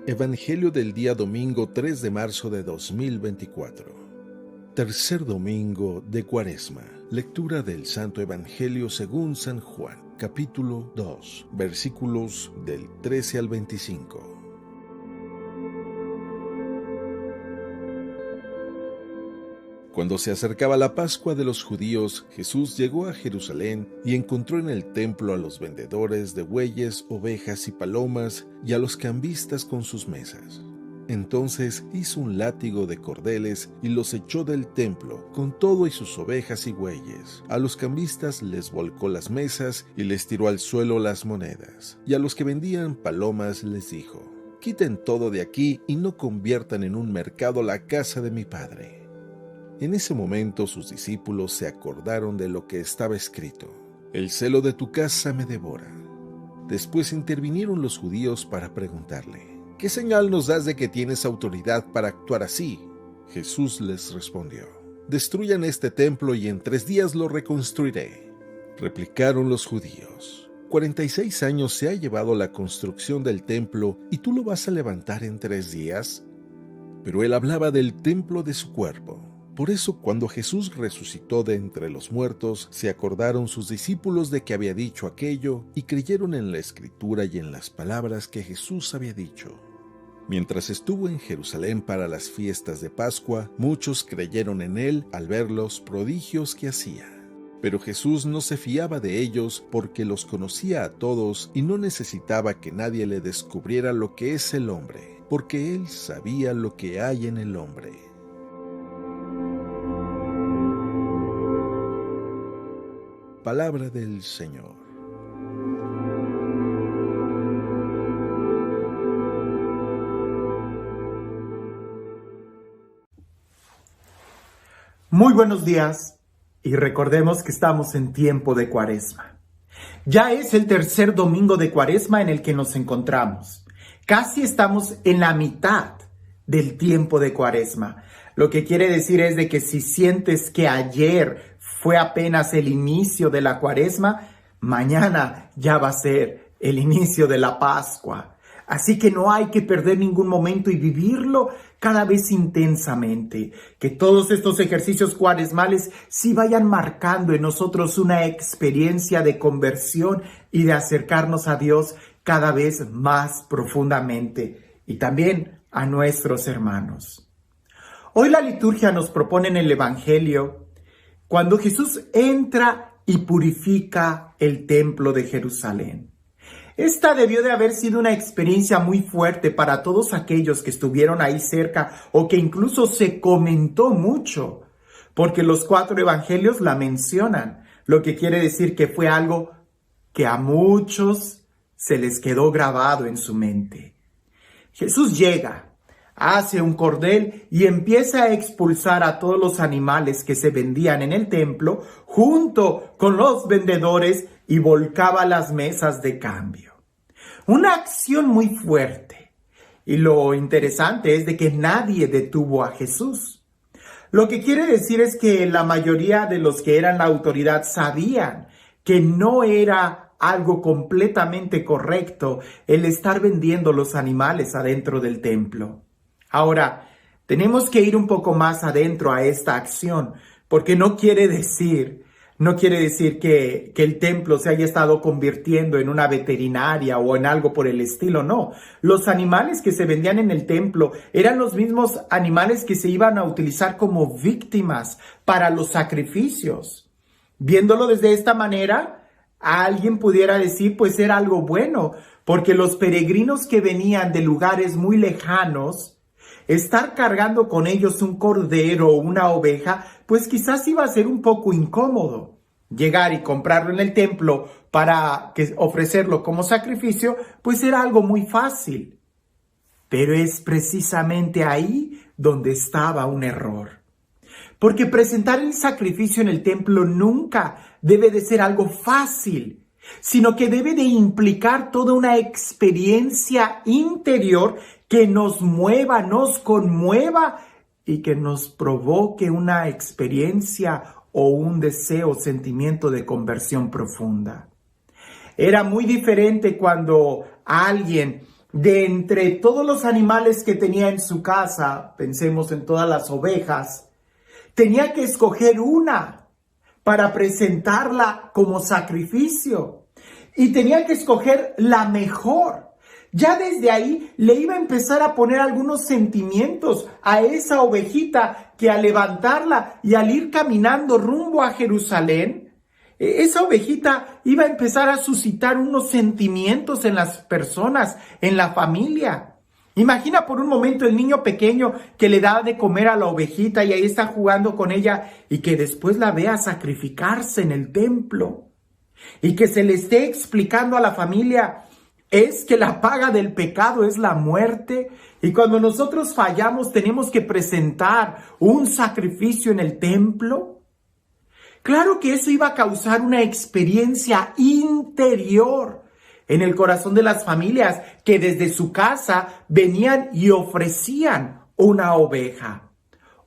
Evangelio del día domingo 3 de marzo de 2024. Tercer domingo de Cuaresma. Lectura del Santo Evangelio según San Juan, capítulo 2, versículos del 13 al 25. Cuando se acercaba la Pascua de los judíos, Jesús llegó a Jerusalén y encontró en el templo a los vendedores de bueyes, ovejas y palomas y a los cambistas con sus mesas. Entonces hizo un látigo de cordeles y los echó del templo, con todo y sus ovejas y bueyes. A los cambistas les volcó las mesas y les tiró al suelo las monedas. Y a los que vendían palomas les dijo: «Quiten todo de aquí y no conviertan en un mercado la casa de mi Padre». En ese momento sus discípulos se acordaron de lo que estaba escrito: «El celo de tu casa me devora». Después intervinieron los judíos para preguntarle: «¿Qué señal nos das de que tienes autoridad para actuar así?». Jesús les respondió: «Destruyan este templo y en 3 días lo reconstruiré». Replicaron los judíos: 46 años se ha llevado la construcción del templo y tú lo vas a levantar en 3 días. Pero él hablaba del templo de su cuerpo. Por eso, cuando Jesús resucitó de entre los muertos, se acordaron sus discípulos de que había dicho aquello y creyeron en la Escritura y en las palabras que Jesús había dicho. Mientras estuvo en Jerusalén para las fiestas de Pascua, muchos creyeron en él al ver los prodigios que hacía. Pero Jesús no se fiaba de ellos porque los conocía a todos y no necesitaba que nadie le descubriera lo que es el hombre, porque él sabía lo que hay en el hombre. Palabra del Señor. Muy buenos días y recordemos que estamos en tiempo de Cuaresma. Ya es el tercer domingo de Cuaresma en el que nos encontramos. Casi estamos en la mitad del tiempo de Cuaresma. Lo que quiere decir es de que si sientes que ayer fue apenas el inicio de la Cuaresma, mañana ya va a ser el inicio de la Pascua. Así que no hay que perder ningún momento y vivirlo cada vez intensamente. Que todos estos ejercicios cuaresmales sí vayan marcando en nosotros una experiencia de conversión y de acercarnos a Dios cada vez más profundamente y también a nuestros hermanos. Hoy la liturgia nos propone en el Evangelio cuando Jesús entra y purifica el templo de Jerusalén. Esta debió de haber sido una experiencia muy fuerte para todos aquellos que estuvieron ahí cerca o que incluso se comentó mucho, porque los 4 evangelios la mencionan, lo que quiere decir que fue algo que a muchos se les quedó grabado en su mente. Jesús llega, hace un cordel y empieza a expulsar a todos los animales que se vendían en el templo junto con los vendedores y volcaba las mesas de cambio. Una acción muy fuerte. Y lo interesante es de que nadie detuvo a Jesús. Lo que quiere decir es que la mayoría de los que eran la autoridad sabían que no era algo completamente correcto el estar vendiendo los animales adentro del templo. Ahora, tenemos que ir un poco más adentro a esta acción, porque no quiere decir que el templo se haya estado convirtiendo en una veterinaria o en algo por el estilo, no. Los animales que se vendían en el templo eran los mismos animales que se iban a utilizar como víctimas para los sacrificios. Viéndolo desde esta manera, alguien pudiera decir, pues era algo bueno, porque los peregrinos que venían de lugares muy lejanos, estar cargando con ellos un cordero o una oveja, pues quizás iba a ser un poco incómodo. Llegar y comprarlo en el templo para ofrecerlo como sacrificio, pues era algo muy fácil. Pero es precisamente ahí donde estaba un error. Porque presentar el sacrificio en el templo nunca debe de ser algo fácil, sino que debe de implicar toda una experiencia interior que nos mueva, nos conmueva y que nos provoque una experiencia o un deseo, sentimiento de conversión profunda. Era muy diferente cuando alguien de entre todos los animales que tenía en su casa, pensemos en todas las ovejas, tenía que escoger una para presentarla como sacrificio y tenía que escoger la mejor. Ya desde ahí le iba a empezar a poner algunos sentimientos a esa ovejita que al levantarla y al ir caminando rumbo a Jerusalén, esa ovejita iba a empezar a suscitar unos sentimientos en las personas, en la familia. Imagina por un momento el niño pequeño que le da de comer a la ovejita y ahí está jugando con ella y que después la vea sacrificarse en el templo y que se le esté explicando a la familia es que la paga del pecado es la muerte y cuando nosotros fallamos tenemos que presentar un sacrificio en el templo. Claro que eso iba a causar una experiencia interior en el corazón de las familias que desde su casa venían y ofrecían una oveja.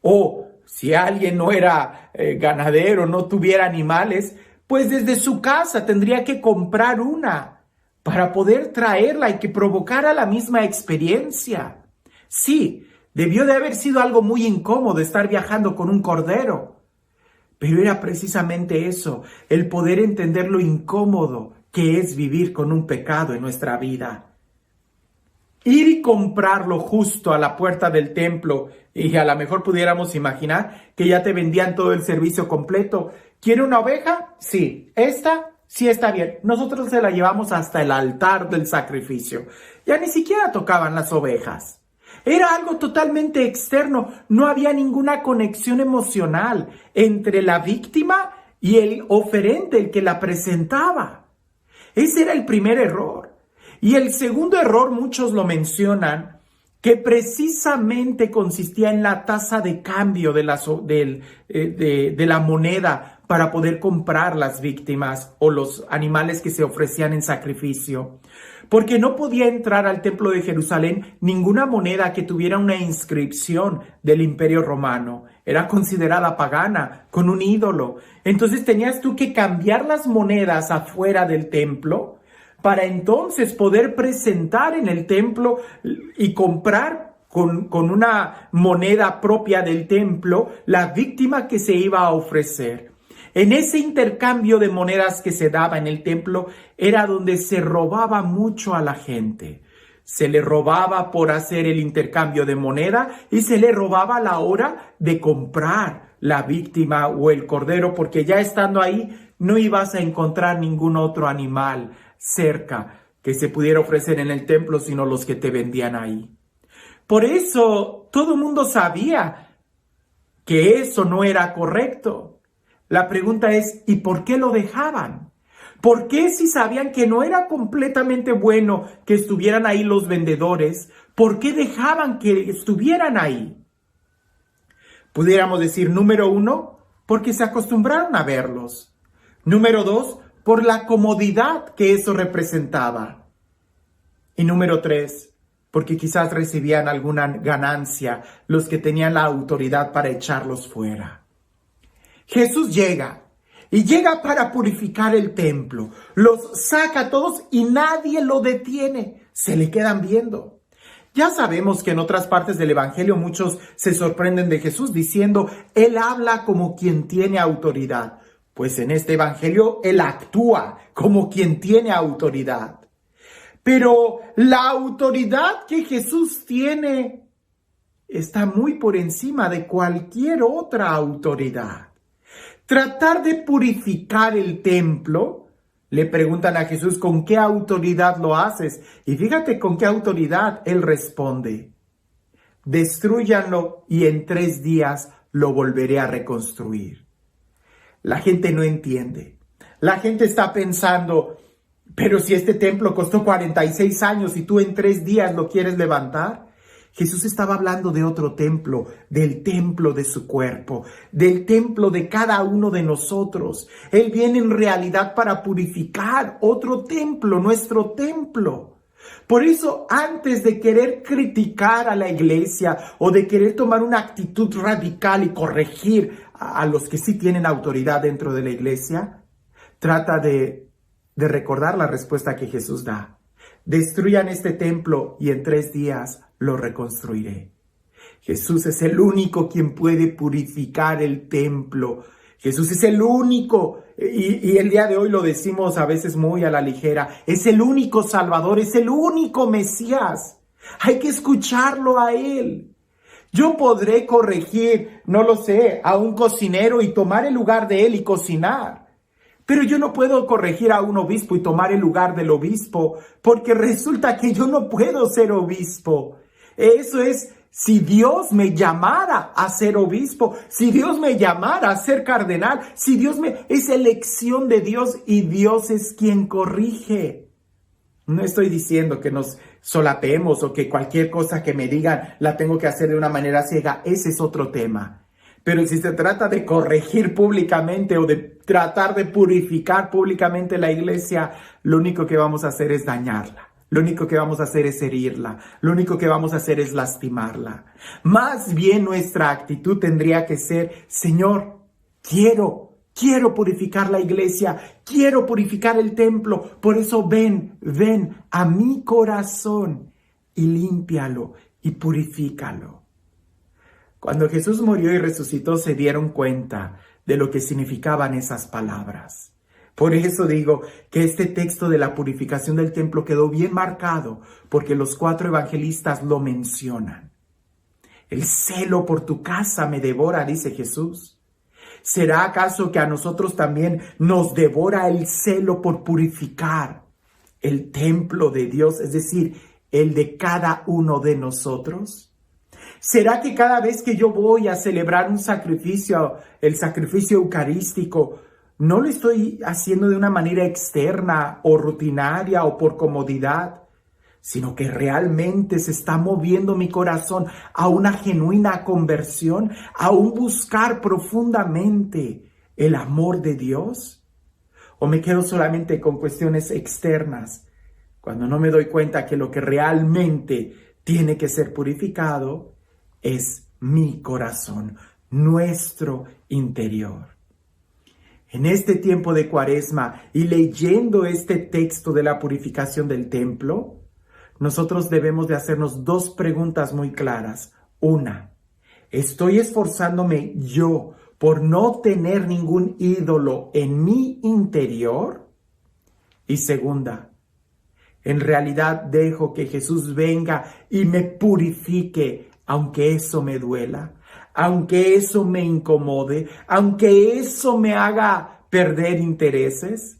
O si alguien no era ganadero, no tuviera animales, pues desde su casa tendría que comprar una para poder traerla y que provocara la misma experiencia. Sí, debió de haber sido algo muy incómodo estar viajando con un cordero. Pero era precisamente eso, el poder entender lo incómodo que es vivir con un pecado en nuestra vida. Ir y comprarlo justo a la puerta del templo y a lo mejor pudiéramos imaginar que ya te vendían todo el servicio completo. ¿Quiere una oveja? Sí. ¿Esta? Sí, está bien. Nosotros se la llevamos hasta el altar del sacrificio. Ya ni siquiera tocaban las ovejas. Era algo totalmente externo, no había ninguna conexión emocional entre la víctima y el oferente, el que la presentaba. Ese era el primer error. Y el segundo error, muchos lo mencionan, que precisamente consistía en la tasa de cambio de la moneda para poder comprar las víctimas o los animales que se ofrecían en sacrificio. Porque no podía entrar al templo de Jerusalén ninguna moneda que tuviera una inscripción del Imperio Romano. Era considerada pagana, con un ídolo. Entonces tenías tú que cambiar las monedas afuera del templo para entonces poder presentar en el templo y comprar con una moneda propia del templo la víctima que se iba a ofrecer. En ese intercambio de monedas que se daba en el templo era donde se robaba mucho a la gente. Se le robaba por hacer el intercambio de moneda y se le robaba a la hora de comprar la víctima o el cordero, porque ya estando ahí no ibas a encontrar ningún otro animal cerca que se pudiera ofrecer en el templo, sino los que te vendían ahí. Por eso todo el mundo sabía que eso no era correcto. La pregunta es, ¿y por qué lo dejaban? ¿Por qué si sabían que no era completamente bueno que estuvieran ahí los vendedores? ¿Por qué dejaban que estuvieran ahí? Pudiéramos decir, número 1, porque se acostumbraron a verlos. Número 2, por la comodidad que eso representaba. Y número 3, porque quizás recibían alguna ganancia los que tenían la autoridad para echarlos fuera. Jesús llega para purificar el templo. Los saca a todos y nadie lo detiene. Se le quedan viendo. Ya sabemos que en otras partes del Evangelio muchos se sorprenden de Jesús diciendo, Él habla como quien tiene autoridad. Pues en este Evangelio Él actúa como quien tiene autoridad. Pero la autoridad que Jesús tiene está muy por encima de cualquier otra autoridad. Tratar de purificar el templo, le preguntan a Jesús, ¿con qué autoridad lo haces? Y fíjate con qué autoridad Él responde, destrúyanlo y en 3 días lo volveré a reconstruir. La gente no entiende. La gente está pensando, pero si este templo costó 46 años y tú en 3 días lo quieres levantar. Jesús estaba hablando de otro templo, del templo de su cuerpo, del templo de cada uno de nosotros. Él viene en realidad para purificar otro templo, nuestro templo. Por eso, antes de querer criticar a la iglesia o de querer tomar una actitud radical y corregir a los que sí tienen autoridad dentro de la iglesia, trata de recordar la respuesta que Jesús da. Destruyan este templo y en 3 días lo reconstruiré. Jesús es el único quien puede purificar el templo. Jesús es el único, y el día de hoy lo decimos a veces muy a la ligera, es el único Salvador, es el único Mesías. Hay que escucharlo a Él. Yo podré corregir, no lo sé, a un cocinero y tomar el lugar de él y cocinar. Pero yo no puedo corregir a un obispo y tomar el lugar del obispo, porque resulta que yo no puedo ser obispo. Eso es si Dios me llamara a ser obispo, si Dios me llamara a ser cardenal, es elección de Dios y Dios es quien corrige. No estoy diciendo que nos solapemos o que cualquier cosa que me digan la tengo que hacer de una manera ciega. Ese es otro tema. Pero si se trata de corregir públicamente o de tratar de purificar públicamente la iglesia, lo único que vamos a hacer es dañarla. Lo único que vamos a hacer es herirla. Lo único que vamos a hacer es lastimarla. Más bien nuestra actitud tendría que ser, Señor, quiero purificar la iglesia, quiero purificar el templo. Por eso ven a mi corazón y límpialo y purifícalo. Cuando Jesús murió y resucitó, se dieron cuenta de lo que significaban esas palabras. Por eso digo que este texto de la purificación del templo quedó bien marcado, porque los 4 evangelistas lo mencionan. El celo por tu casa me devora, dice Jesús. ¿Será acaso que a nosotros también nos devora el celo por purificar el templo de Dios, es decir, el de cada uno de nosotros? ¿Será que cada vez que yo voy a celebrar un sacrificio, el sacrificio eucarístico, no lo estoy haciendo de una manera externa o rutinaria o por comodidad, sino que realmente se está moviendo mi corazón a una genuina conversión, a un buscar profundamente el amor de Dios? ¿O me quedo solamente con cuestiones externas, cuando no me doy cuenta que lo que realmente tiene que ser purificado es mi corazón, nuestro interior? En este tiempo de Cuaresma y leyendo este texto de la purificación del templo, nosotros debemos de hacernos 2 preguntas muy claras. Una, ¿estoy esforzándome yo por no tener ningún ídolo en mi interior? Y segunda, ¿en realidad dejo que Jesús venga y me purifique, aunque eso me duela, aunque eso me incomode, aunque eso me haga perder intereses?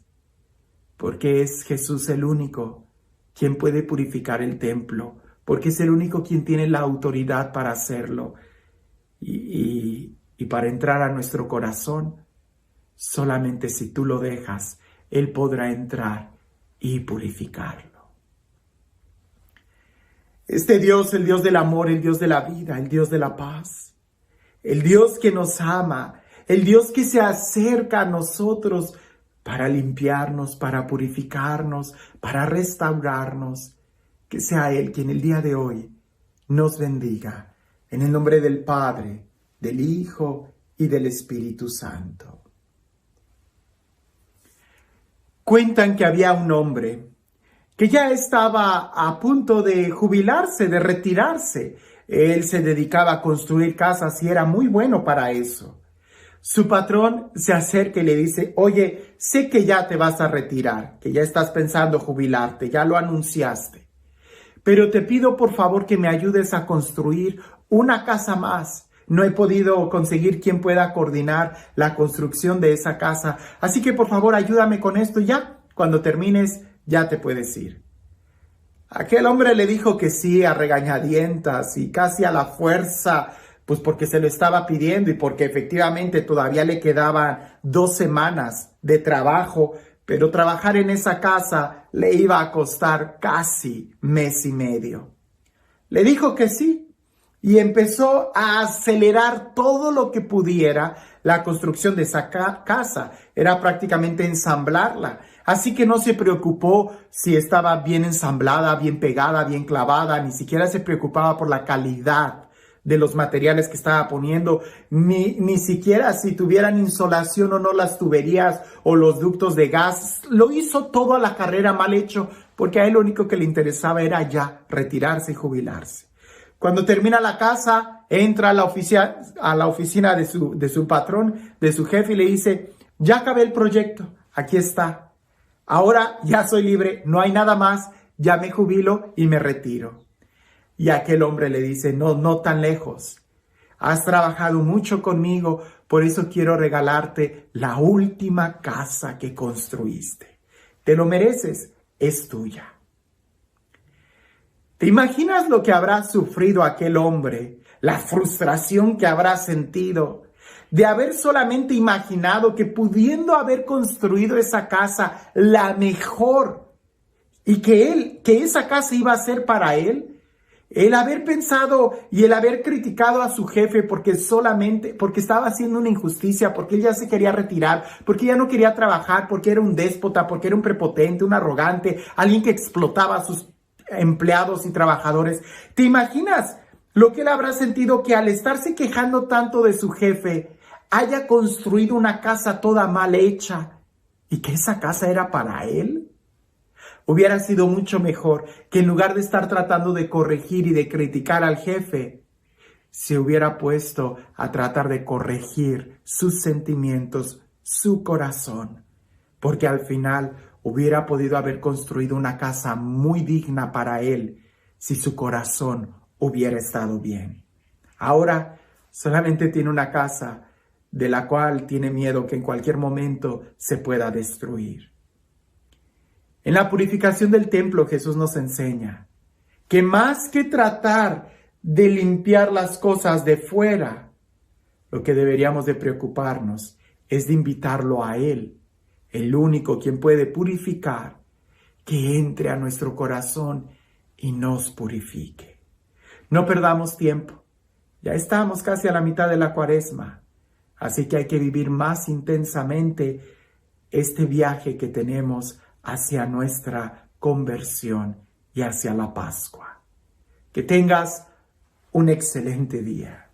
Porque es Jesús el único quien puede purificar el templo, porque es el único quien tiene la autoridad para hacerlo. Y para entrar a nuestro corazón, solamente si tú lo dejas, Él podrá entrar y purificarlo. Este Dios, el Dios del amor, el Dios de la vida, el Dios de la paz, el Dios que nos ama, el Dios que se acerca a nosotros para limpiarnos, para purificarnos, para restaurarnos, que sea Él quien el día de hoy nos bendiga. En el nombre del Padre, del Hijo y del Espíritu Santo. Cuentan que había un hombre que ya estaba a punto de jubilarse, de retirarse. Él se dedicaba a construir casas y era muy bueno para eso. Su patrón se acerca y le dice, oye, sé que ya te vas a retirar, que ya estás pensando jubilarte, ya lo anunciaste, pero te pido por favor que me ayudes a construir una casa más. No he podido conseguir quien pueda coordinar la construcción de esa casa, así que por favor ayúdame con esto. Ya, cuando termines, ya te puedes ir. Aquel hombre le dijo que sí a regañadientas y casi a la fuerza, pues porque se lo estaba pidiendo y porque efectivamente todavía le quedaban 2 semanas de trabajo, pero trabajar en esa casa le iba a costar casi 1 mes y medio. Le dijo que sí y empezó a acelerar todo lo que pudiera la construcción de esa casa. Era prácticamente ensamblarla. Así que no se preocupó si estaba bien ensamblada, bien pegada, bien clavada, ni siquiera se preocupaba por la calidad de los materiales que estaba poniendo, ni siquiera si tuvieran insolación o no las tuberías o los ductos de gas. Lo hizo todo a la carrera, mal hecho, porque a él lo único que le interesaba era ya retirarse y jubilarse. Cuando termina la casa, entra a la oficina de su patrón, de su jefe, y le dice: ya acabé el proyecto, aquí está. Ahora ya soy libre, no hay nada más, ya me jubilo y me retiro. Y aquel hombre le dice: no tan lejos. Has trabajado mucho conmigo, por eso quiero regalarte la última casa que construiste. Te lo mereces, es tuya. ¿Te imaginas lo que habrá sufrido aquel hombre? La frustración que habrá sentido de haber solamente imaginado que, pudiendo haber construido esa casa, la mejor, y que esa casa iba a ser para él. El haber pensado y el haber criticado a su jefe porque estaba haciendo una injusticia, porque él ya se quería retirar, porque ya no quería trabajar, porque era un déspota, porque era un prepotente, un arrogante, alguien que explotaba a sus empleados y trabajadores. ¿Te imaginas lo que él habrá sentido, que al estarse quejando tanto de su jefe, haya construido una casa toda mal hecha y que esa casa era para él? Hubiera sido mucho mejor que, en lugar de estar tratando de corregir y de criticar al jefe, se hubiera puesto a tratar de corregir sus sentimientos, su corazón, porque al final hubiera podido haber construido una casa muy digna para él si su corazón hubiera estado bien. Ahora solamente tiene una casa de la cual tiene miedo que en cualquier momento se pueda destruir. En la purificación del templo, Jesús nos enseña que más que tratar de limpiar las cosas de fuera, lo que deberíamos de preocuparnos es de invitarlo a Él, el único quien puede purificar, que entre a nuestro corazón y nos purifique. No perdamos tiempo. Ya estamos casi a la mitad de la Cuaresma, así que hay que vivir más intensamente este viaje que tenemos hacia nuestra conversión y hacia la Pascua. Que tengas un excelente día.